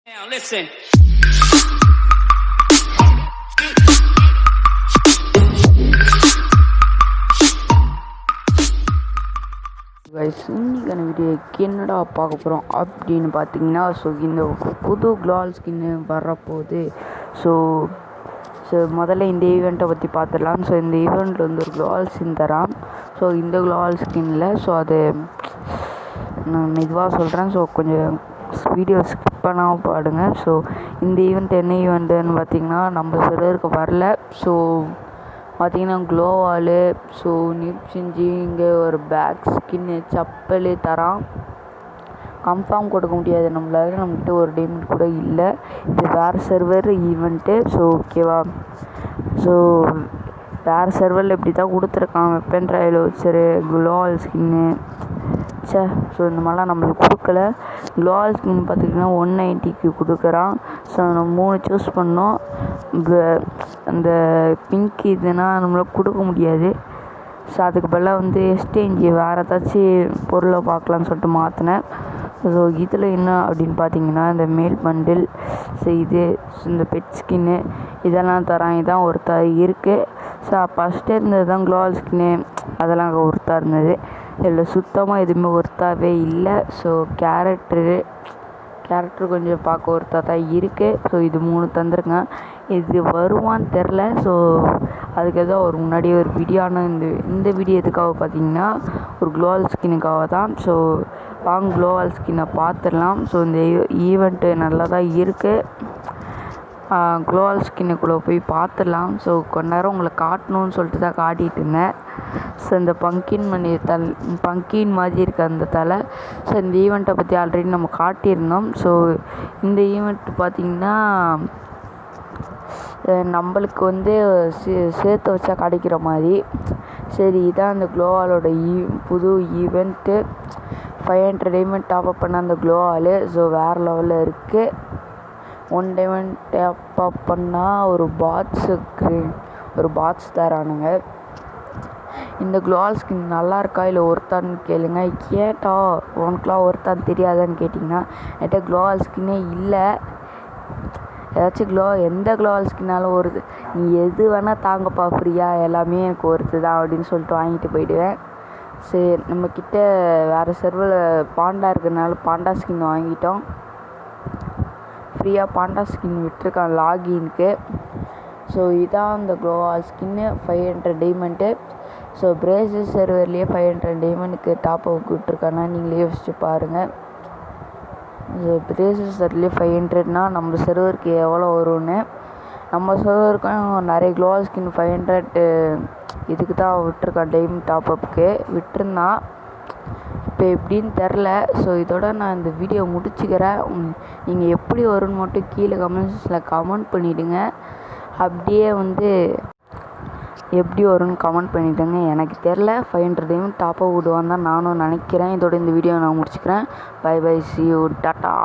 Now listen. Guys, இன்றைக்கான வீடியோக்கு என்னடா பார்க்க போகிறோம் அப்படின்னு பார்த்தீங்கன்னா, இந்த புது க்ளால் ஸ்கின்னு வரப்போகுது. ஸோ முதல்ல இந்த ஈவெண்ட்டை பற்றி பார்த்துடலாம். இந்த ஈவெண்ட்டில் ஒரு க்ளால் ஸ்கின் தரான். இந்த க்ளால் ஸ்கின்னில் அது நான் மெதுவாக சொல்கிறேன். கொஞ்சம் வீடியோ ஸ்கிப் பண்ணாமல் பாடுங்க. இந்த ஈவெண்ட் என்ன ஈவெண்ட்டுன்னு பார்த்தீங்கன்னா, நம்ம சர்வருக்கு வரல. பார்த்தீங்கன்னா க்ளோவாலு நிப் செஞ்சு இங்கே ஒரு பேக் ஸ்கின்னு சப்பல் தரான். கன்ஃபார்ம் கொடுக்க முடியாது நம்மளால, நம்மகிட்ட ஒரு டைமண்ட் கூட இல்லை. இது வேறு சர்வர் ஈவெண்ட்டு. ஓகேவா? வேறு சர்வரில் இப்படி தான் கொடுத்துருக்கான். வெப்பன் ட்ரையல் வச்சரு க்ளோவால் ஸ்கின்னு இந்த மாதிரிலாம் நம்மளுக்கு கொடுக்கல. க்ளோவால் ஸ்கின் பார்த்திங்கன்னா 190க்கு கொடுக்குறான். நம்ம 3 சூஸ் பண்ணோம். அந்த பிங்க் இதுனா நம்மளால் கொடுக்க முடியாது. அதுக்கு பதிலாக எக்ஸ்சேஞ்சு வேறு ஏதாச்சும் பொருளை பார்க்கலான்னு சொல்லிட்டு மாற்றினேன். இதில் என்ன அப்படின்னு பார்த்தீங்கன்னா, இந்த மேல் பண்டில் இது இந்த பெட் ஸ்கின்னு இதெல்லாம் தரான். இதான் ஒருத்தா இருக்குது. ஃபஸ்ட்டு இருந்தது தான் க்ளோவால் ஸ்கின்னு, அதெல்லாம் அங்கே ஒருத்தா இருந்தது. இதில் சுத்தமாக எதுவுமே ஒர்த்தாகவே இல்லை. கேரக்டர் கொஞ்சம் பார்க்க ஒர்த்தாக தான் இருக்குது. இது 3 தந்துருங்க. இது வருவான்னு தெரில. அதுக்கு ஏதோ ஒரு முன்னாடியே ஒரு வீடியோனா இந்த வீடியோ எதுக்காக பார்த்தீங்கன்னா, ஒரு க்ளோவால் ஸ்கின்னுக்காக தான். வாங்க க்ளோவால் ஸ்கின்னை பார்த்துடலாம். இந்த ஈவெண்ட்டு நல்லா தான் இருக்குது. க்ளோவால் ஸ்கின்னுக்குள்ளே போய் பார்த்துடலாம். கொஞ்ச நேரம் உங்களை காட்டணும்னு சொல்லிட்டு தான் காட்டிகிட்டு இருந்தேன். இந்த பங்கின் மாதிரி இருக்க அந்த தலை. இந்த ஈவெண்ட்டை பற்றி ஆல்ரெடி நம்ம காட்டியிருந்தோம். இந்த ஈவெண்ட் பார்த்திங்கன்னா, நம்மளுக்கு சேர்த்து வச்சா கிடைக்கிற மாதிரி. இதான் அந்த க்ளோவாலோட புது ஈவெண்ட்டு. 500 டைமண்ட் டாப்அப் பண்ண அந்த க்ளோவாலு வேறு லெவலில் இருக்குது. 1 டைமண்ட் டாப்அப் பண்ணால் ஒரு பாட்ஸ் தரானுங்க. இந்த க்ளோவால் ஸ்கின் நல்லா இருக்கா இல்லை ஒர்த்தான்னு கேளுங்க. உனக்குலாம் ஒர்த்தான்னு தெரியாதான்னு கேட்டிங்கன்னா, என்கிட்ட க்ளோவால் ஸ்கின்னே இல்லை. ஏதாச்சும் எந்த க்ளோவால் ஸ்கின்னாலும் வருது, நீ எது வேணால் தாங்கப்பா ஃப்ரீயாக, எல்லாமே எனக்கு ஒருத்து தான் அப்படின்னு சொல்லிட்டு வாங்கிட்டு போயிடுவேன். நம்மக்கிட்ட வேறு சர்வரில் பாண்டா இருக்கிறதுனால பாண்டா ஸ்கின் வாங்கிட்டோம். ஃப்ரீயாக பாண்டா ஸ்கின் விட்டுருக்கான் லாகின்க்கு. இதான் அந்த க்ளோவால் ஸ்கின்னு 500 டைமண்ட்டு. பிரேசஸ் சர்வர்லேயே 500 டைமண்டுக்கு டாப்அப் விட்டுருக்கானா நீங்களே யோசிச்சு பாருங்கள். பிரேசஸ் சர்வர்லேயே 500னா நம்ம சர்வருக்கு எவ்வளோ வரும்னு. நம்ம சர்வருக்கும் நிறைய க்ளோவால் ஸ்கின் 500 இதுக்கு தான் விட்டுருக்கான். டைமண்ட் டாப்அப்புக்கு விட்டுருந்தான். இப்போ எப்படின்னு தெரில. இதோட நான் இந்த வீடியோ முடிச்சுக்கிறேன். நீங்கள் எப்படி வரும்னு மட்டும் கீழே கமெண்ட்ஸில் கமெண்ட் பண்ணிவிடுங்க. அப்படியே எப்படி வரும்னு கமெண்ட் பண்ணிவிடுங்க. எனக்கு தெரில. 500 டைமண்ட் டாப்அப் விடுவான்னு தான் நானும் நினைக்கிறேன். இதோட இந்த வீடியோ நான் முடிச்சுக்கிறேன். Bye bye, see you, tata.